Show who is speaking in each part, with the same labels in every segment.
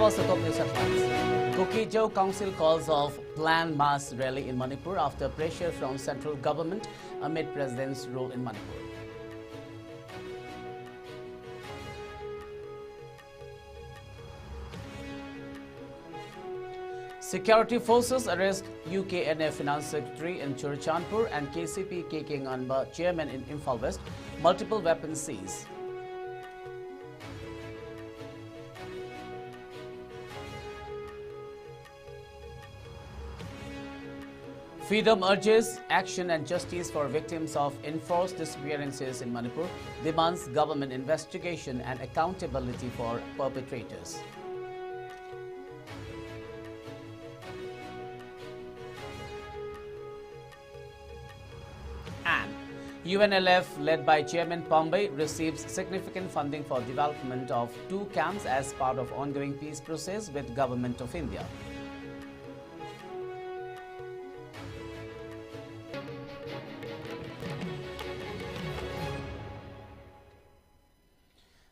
Speaker 1: First, the top news headlines. Kukijau Council calls off planned mass rally in Manipur after pressure from central government amid President's rule in Manipur. Security forces arrest UKNA Finance Secretary in Churachandpur and KCP KK Nganba chairman in Imphal West. Multiple weapons seized. FEB urges action and justice for victims of enforced disappearances in Manipur, demands government investigation and accountability for perpetrators. And UNLF, led by Chairman Pombey, receives significant funding for development of 2 camps as part of ongoing peace process with Government of India.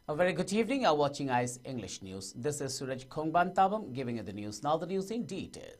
Speaker 1: A very good evening. You're watching ICE English News. This is Suraj Khongban Tabam giving you the news. Now the news in detail.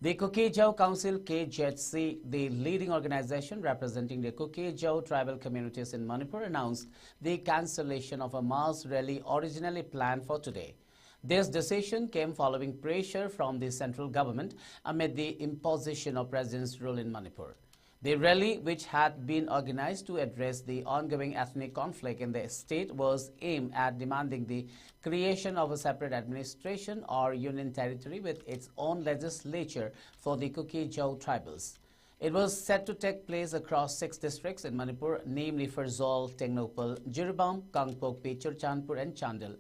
Speaker 1: The Kukijau Council KJC, the leading organization representing the Kukijau tribal communities in Manipur, announced the cancellation of a mass rally originally planned for today. This decision came following pressure from the central government amid the imposition of President's rule in Manipur. The rally, which had been organized to address the ongoing ethnic conflict in the state, was aimed at demanding the creation of a separate administration or union territory with its own legislature for the Kukijau tribals. It was set to take place across 6 districts in Manipur, namely Farzol, Tengnopal, Jiribam, Kangpokpi, Churachandpur and Chandel,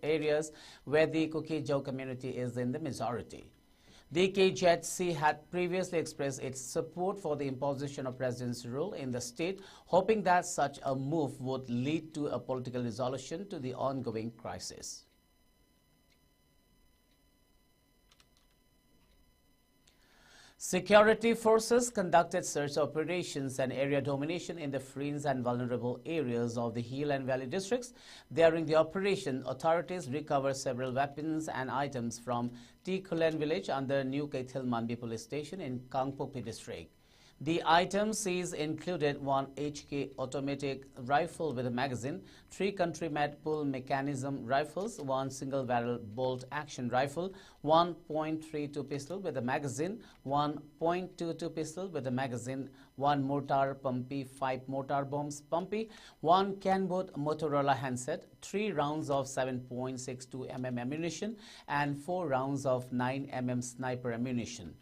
Speaker 1: areas where the Kukijau community is in the majority. The KJC had previously expressed its support for the imposition of President's rule in the state, hoping that such a move would lead to a political resolution to the ongoing crisis. Security forces conducted search operations and area domination in the fringe and vulnerable areas of the Hill and Valley districts. During the operation, authorities recovered several weapons and items from Tikulen village under New Kaithil Manbi police station in Kangpokpi district. The items seized included 1 HK automatic rifle with a magazine, 3 country-made pull mechanism rifles, 1 single-barrel bolt-action rifle, 1 .32 pistol with a magazine, 1 .22 pistol with a magazine, 1 mortar pumpy, 5 mortar bombs pumpy, 1 Canboat Motorola handset, 3 rounds of 7.62 mm ammunition, and 4 rounds of 9 mm sniper ammunition.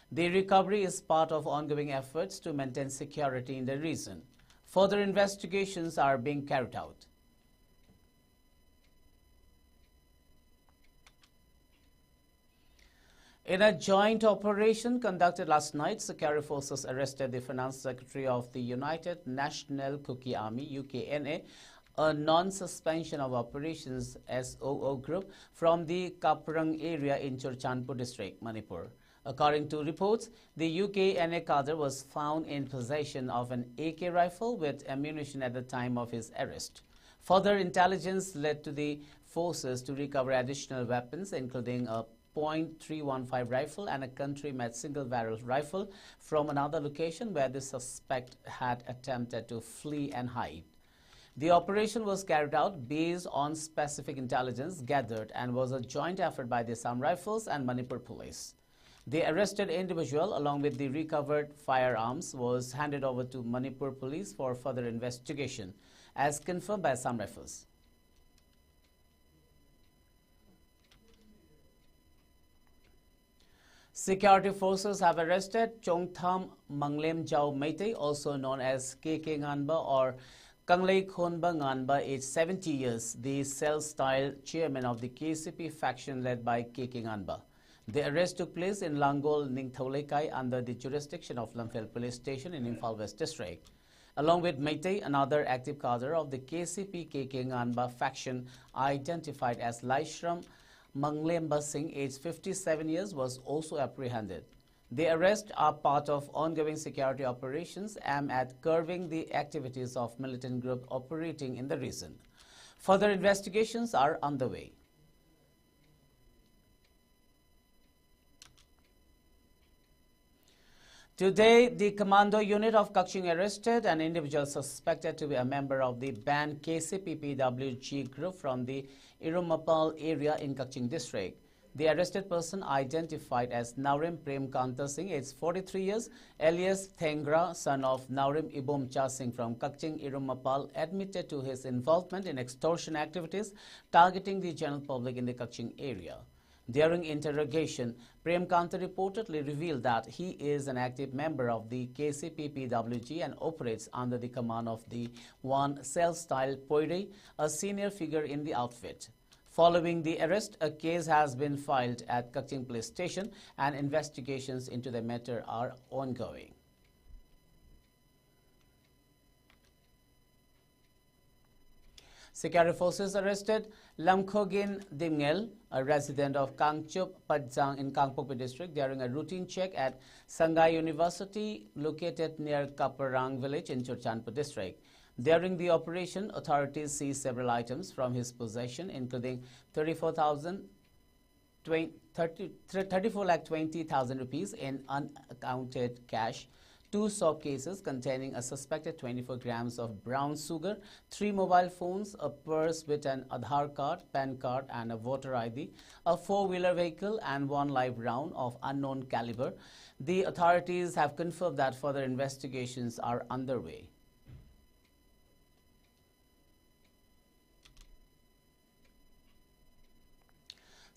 Speaker 1: The recovery is part of ongoing efforts to maintain security in the region. Further investigations are being carried out. In a joint operation conducted last night, security forces arrested the Finance Secretary of the United National Kuki Army, UKNA, a non-suspension of operations SOO group from the Kaprang area in Churachandpur district, Manipur. According to reports, the UKNA cadre was found in possession of an AK rifle with ammunition at the time of his arrest. Further intelligence led to the forces to recover additional weapons, including a .315 rifle and a country-made single-barrel rifle from another location where the suspect had attempted to flee and hide. The operation was carried out based on specific intelligence gathered and was a joint effort by the Assam Rifles and Manipur Police. The arrested individual, along with the recovered firearms, was handed over to Manipur Police for further investigation, as confirmed by Assam Rifles. Security forces have arrested Chongtham Manglemjau Meitei, also known as KK Nganba or Kanglei Khonba Nganba, aged 70 years, the cell-style chairman of the KCP faction led by KK Nganba. The arrest took place in Langol, Ningthaulekai under the jurisdiction of Lamphel Police Station in Imphal West District. Along with Meitei, another active cadre of the KCP KK Nganba faction identified as Laishram Manglemba Singh, aged 57 years, was also apprehended. The arrests are part of ongoing security operations aimed at curbing the activities of militant groups operating in the region. Further investigations are underway. Today, the commando unit of Kaching arrested an individual suspected to be a member of the banned KCPPWG group from the Irumapal area in Kaching district. The arrested person, identified as Naurim Prem Kanta Singh, aged 43 years, alias Thengra, son of Naurim Ibom Cha Singh from Kaching, Irumapal, admitted to his involvement in extortion activities targeting the general public in the Kaching area. During interrogation, Prem Kanta reportedly revealed that he is an active member of the KCPPWG and operates under the command of the one Self-Style Poire, a senior figure in the outfit. Following the arrest, a case has been filed at Kaching Police Station and investigations into the matter are ongoing. Security forces arrested Lamkhogin Dimngel, a resident of Kangchup Padzang in Kangpokpi district, during a routine check at Sangai University located near Kaparang village in Churchanpur district. During the operation, authorities seized several items from his possession, including 34,20,000 rupees in unaccounted cash, 2 soap cases containing a suspected 24 grams of brown sugar, 3 mobile phones, a purse with an Aadhaar card, PAN card and a voter ID, a 4-wheeler vehicle and 1 live round of unknown caliber. The authorities have confirmed that further investigations are underway.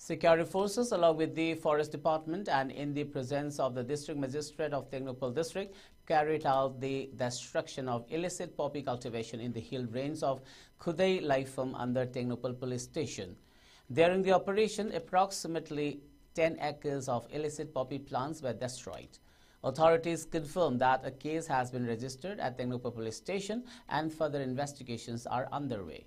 Speaker 1: Security forces, along with the Forest Department and in the presence of the District Magistrate of Tengnoupal District, carried out the destruction of illicit poppy cultivation in the hill range of Khudai Laifam under Tengnoupal Police Station. During the operation, approximately 10 acres of illicit poppy plants were destroyed. Authorities confirmed that a case has been registered at Tengnoupal Police Station and further investigations are underway.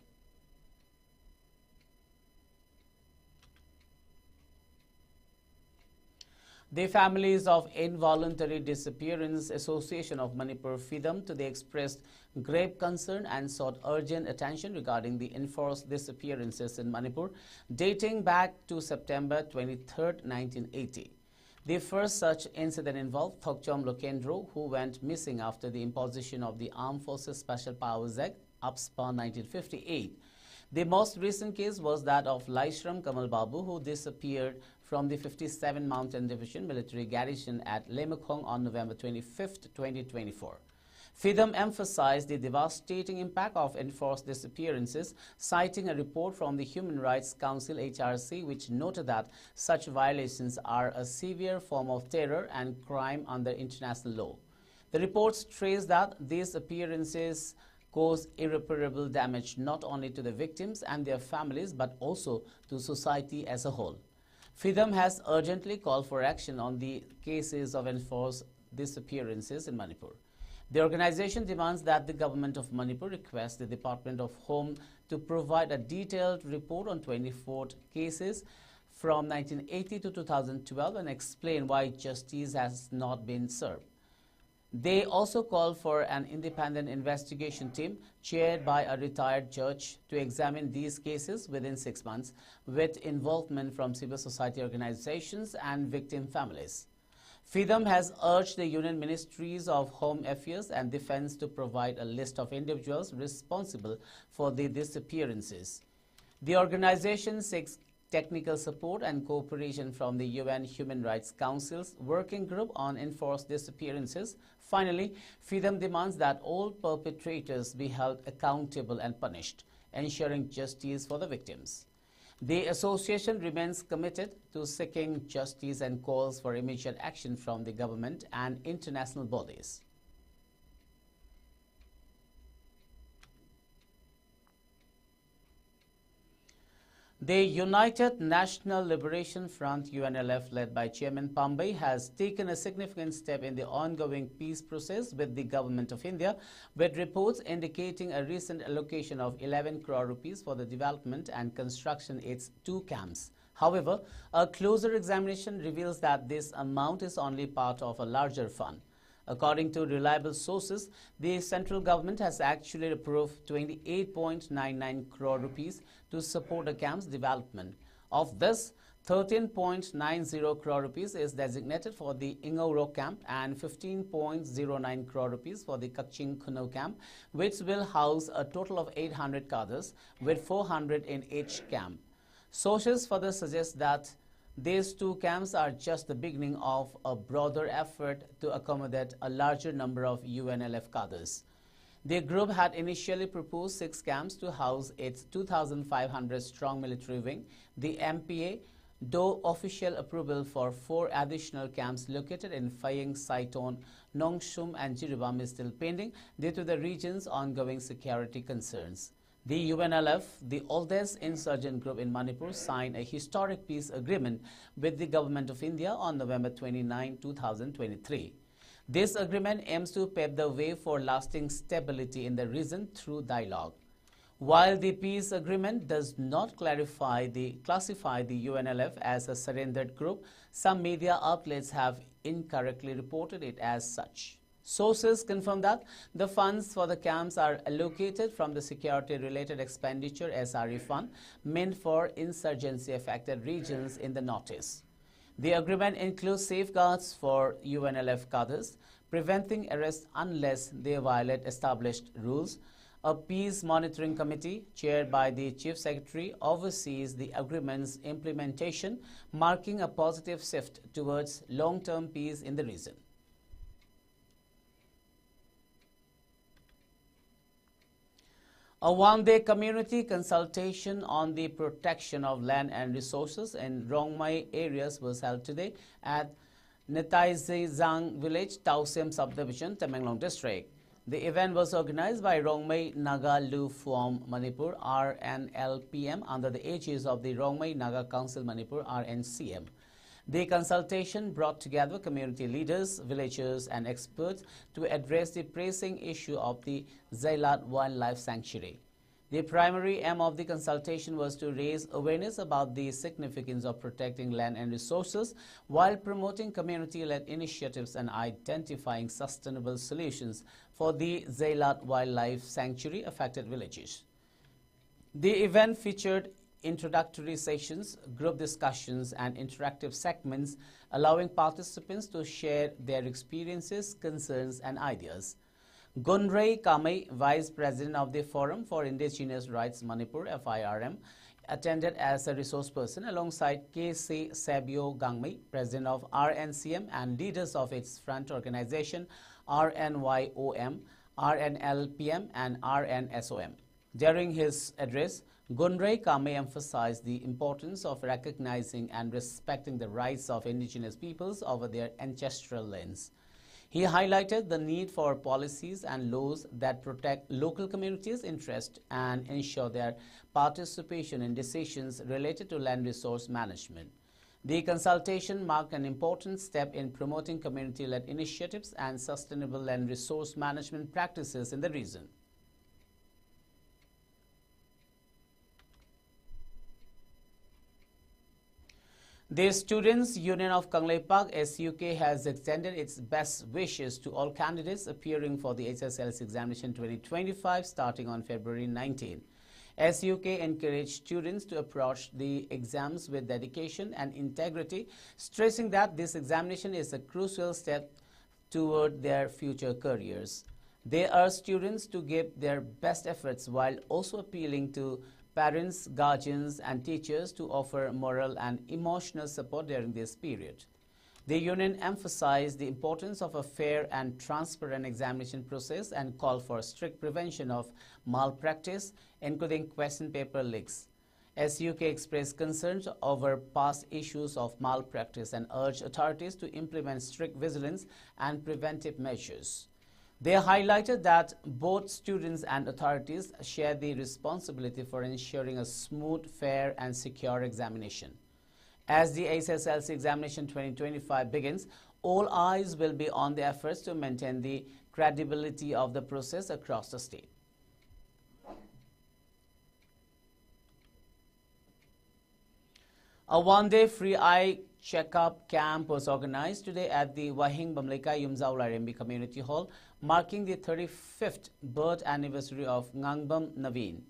Speaker 1: The Families of Involuntary Disappearance Association of Manipur FEB today expressed grave concern and sought urgent attention regarding the enforced disappearances in Manipur dating back to September 23, 1980. The first such incident involved Thokchom Lokendro, who went missing after the imposition of the Armed Forces Special Powers Act, UPSPA 1958. The most recent case was that of Laishram Kamal Babu, who disappeared from the 57 Mountain Division military garrison at Lemukong on November 25, 2024. FEB emphasized the devastating impact of enforced disappearances, citing a report from the Human Rights Council HRC, which noted that such violations are a severe form of terror and crime under international law. The report stressed that these appearances cause irreparable damage not only to the victims and their families but also to society as a whole. FEB has urgently called for action on the cases of enforced disappearances in Manipur. The organization demands that the government of Manipur request the Department of Home to provide a detailed report on 24 cases from 1980 to 2012 and explain why justice has not been served. They also call for an independent investigation team chaired by a retired judge to examine these cases within 6 months, with involvement from civil society organizations and victim families. FEB has urged the Union Ministries of Home Affairs and Defense to provide a list of individuals responsible for the disappearances. The organization seeks technical support and cooperation from the UN Human Rights Council's Working Group on Enforced Disappearances. Finally, FEB demands that all perpetrators be held accountable and punished, ensuring justice for the victims. The association remains committed to seeking justice and calls for immediate action from the government and international bodies. The United National Liberation Front UNLF, led by Chairman Pambai, has taken a significant step in the ongoing peace process with the Government of India, with reports indicating a recent allocation of 11 crore rupees for the development and construction of its 2 camps. However, a closer examination reveals that this amount is only part of a larger fund. According to reliable sources, the central government has actually approved 28.99 crore rupees to support the camp's development. Of this, 13.90 crore rupees is designated for the Ingoro camp and 15.09 crore rupees for the Kaching Kuno camp, which will house a total of 800 cadres with 400 in each camp. Sources further suggest that these two camps are just the beginning of a broader effort to accommodate a larger number of UNLF cadres. The group had initially proposed 6 camps to house its 2,500-strong military wing, the MPA, though official approval for 4 additional camps located in Phaying, Saiton, Nongshum and Jiribam is still pending due to the region's ongoing security concerns. The UNLF, the oldest insurgent group in Manipur, signed a historic peace agreement with the Government of India on November 29, 2023. This agreement aims to pave the way for lasting stability in the region through dialogue. While the peace agreement does not classify the UNLF as a surrendered group, some media outlets have incorrectly reported it as such. Sources confirm that the funds for the camps are allocated from the security-related expenditure SRE fund meant for insurgency-affected regions in the Northeast. The agreement includes safeguards for UNLF cadres, preventing arrest unless they violate established rules. A peace monitoring committee, chaired by the Chief Secretary, oversees the agreement's implementation, marking a positive shift towards long-term peace in the region. A one-day community consultation on the protection of land and resources in Rongmai areas was held today at Netaizang village, Tausem subdivision, Tamenglong district. The event was organized by Rongmai Naga Lu Phuom Manipur RNLPM under the aegis of the Rongmai Naga Council Manipur RNCM. The consultation brought together community leaders, villagers and experts to address the pressing issue of the Zailat Wildlife Sanctuary. The primary aim of the consultation was to raise awareness about the significance of protecting land and resources while promoting community-led initiatives and identifying sustainable solutions for the Zailat Wildlife Sanctuary affected villages. The event featured introductory sessions, group discussions and interactive segments allowing participants to share their experiences, concerns and ideas. Gunrei Kamei, Vice President of the Forum for Indigenous Rights Manipur FIRM, attended as a resource person alongside K.C. Sabio Gangmei, President of RNCM and leaders of its front organization RNYOM, RNLPM and RNSOM. During his address, Gunrei Kamei emphasized the importance of recognizing and respecting the rights of indigenous peoples over their ancestral lands. He highlighted the need for policies and laws that protect local communities' interests and ensure their participation in decisions related to land resource management. The consultation marked an important step in promoting community-led initiatives and sustainable land resource management practices in the region. The Students' Union of Kangleipak SUK has extended its best wishes to all candidates appearing for the HSLC examination 2025 starting on February 19. SUK encouraged students to approach the exams with dedication and integrity, stressing that this examination is a crucial step toward their future careers. They urge students to give their best efforts while also appealing to parents, guardians and teachers to offer moral and emotional support during this period. The union emphasized the importance of a fair and transparent examination process and called for strict prevention of malpractice, including question paper leaks. SUK expressed concerns over past issues of malpractice and urged authorities to implement strict vigilance and preventive measures. They highlighted that both students and authorities share the responsibility for ensuring a smooth, fair and secure examination. As the HSLC examination 2025 begins, all eyes will be on the efforts to maintain the credibility of the process across the state. A one-day free eye checkup camp was organized today at the Wahing Bamleka Yumzau Larembi Community Hall, marking the 35th birth anniversary of Ngangbam Naveen.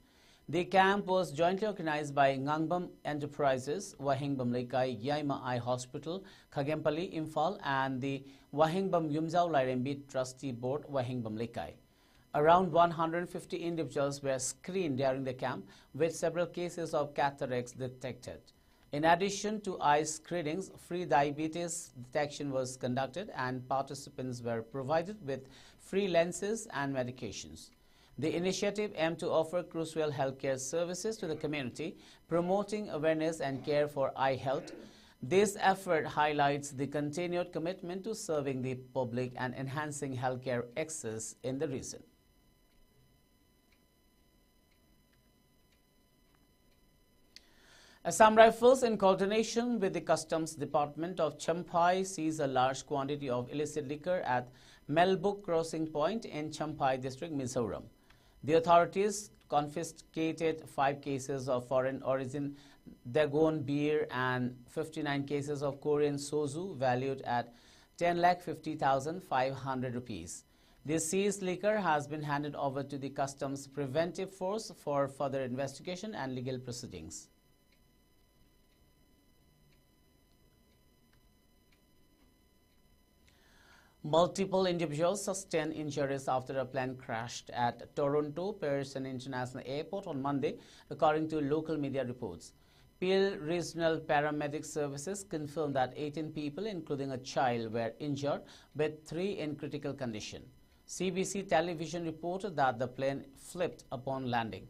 Speaker 1: The camp was jointly organized by Ngangbam Enterprises, Wahingbam Lekai Yaima Eye Hospital, Khagempally, Imphal, and the Wahingbam Yumjau Lairembi Trustee Board, Wahingbam Lekai. Around 150 individuals were screened during the camp, with several cases of cataracts detected. In addition to eye screenings, free diabetes detection was conducted and participants were provided with free lenses and medications. The initiative aimed to offer crucial healthcare services to the community, promoting awareness and care for eye health. This effort highlights the continued commitment to serving the public and enhancing healthcare access in the region. Assam Rifles, in coordination with the Customs Department of Champhai, seized a large quantity of illicit liquor at Melbuk Crossing Point in Champhai District, Mizoram. The authorities confiscated 5 cases of foreign origin Dagon beer and 59 cases of Korean soju valued at 10,50,500 rupees. The seized liquor has been handed over to the Customs Preventive Force for further investigation and legal proceedings. Multiple individuals sustained injuries after a plane crashed at Toronto Pearson International Airport on Monday, according to local media reports. Peel Regional Paramedic Services confirmed that 18 people, including a child, were injured, with 3 in critical condition. CBC television reported that the plane flipped upon landing.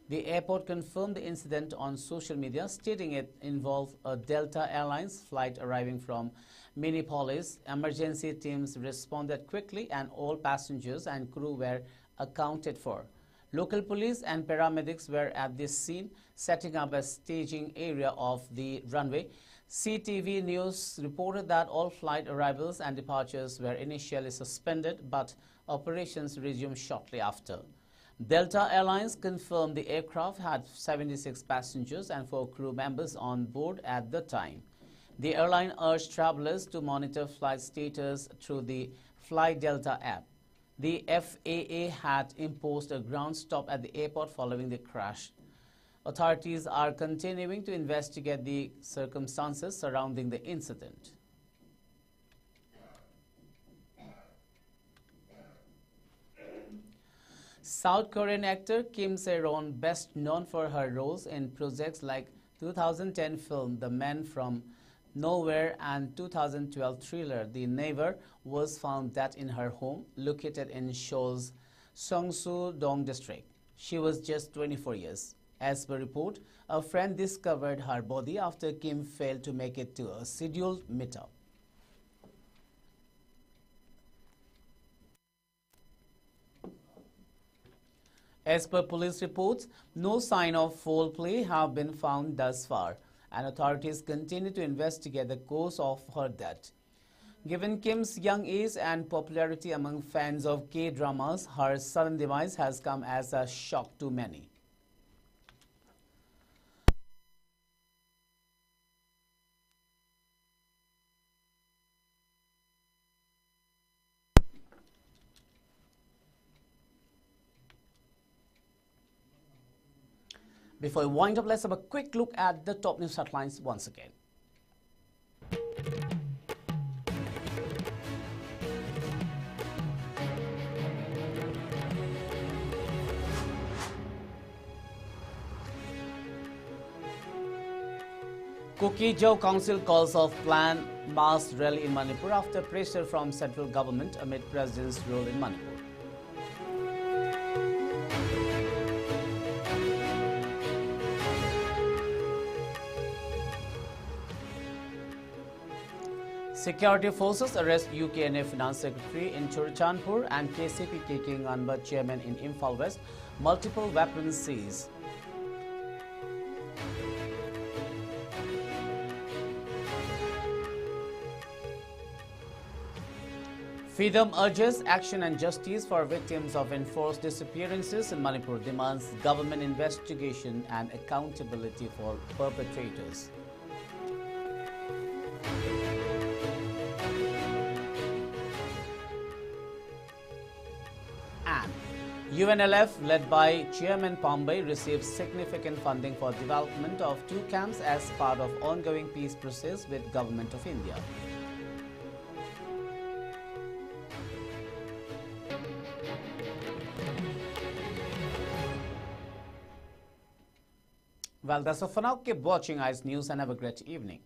Speaker 1: The airport confirmed the incident on social media, stating it involved a Delta Airlines flight arriving from Minneapolis. Emergency teams responded quickly and all passengers and crew were accounted for. Local police and paramedics were at this scene, setting up a staging area of the runway. CTV News reported that all flight arrivals and departures were initially suspended, but operations resumed shortly after. Delta Airlines confirmed the aircraft had 76 passengers and 4 crew members on board at the time. The airline urged travelers to monitor flight status through the Fly Delta app. The FAA had imposed a ground stop at the airport following the crash. Authorities are continuing to investigate the circumstances surrounding the incident. South Korean actor Kim Se-ron, best known for her roles in projects like 2010 film The Man from Nowhere and 2012 thriller The Neighbor, was found dead in her home located in Seoul's Seongsu-dong district. She was just 24 years. As per report, a friend discovered her body after Kim failed to make it to a scheduled meetup. As per police reports, no sign of foul play have been found thus far, and authorities continue to investigate the cause of her death. Given Kim's young age and popularity among fans of K-dramas, her sudden demise has come as a shock to many. Before we wind up, let's have a quick look at the top news headlines once again. Kokijau Council calls off planned mass rally in Manipur after pressure from central government amid President's role in Manipur. Security forces arrest UKNA Finance Secretary in Churachandpur and KCP KK Nganba Chairman in Imphal West. Multiple weapons seized. FEB urges action and justice for victims of enforced disappearances in Manipur, demands government investigation and accountability for perpetrators. UNLF, led by Chairman Pombey, receives significant funding for development of 2 camps as part of ongoing peace process with Government of India. Well, that's all for now. Keep watching ICE News and have a great evening.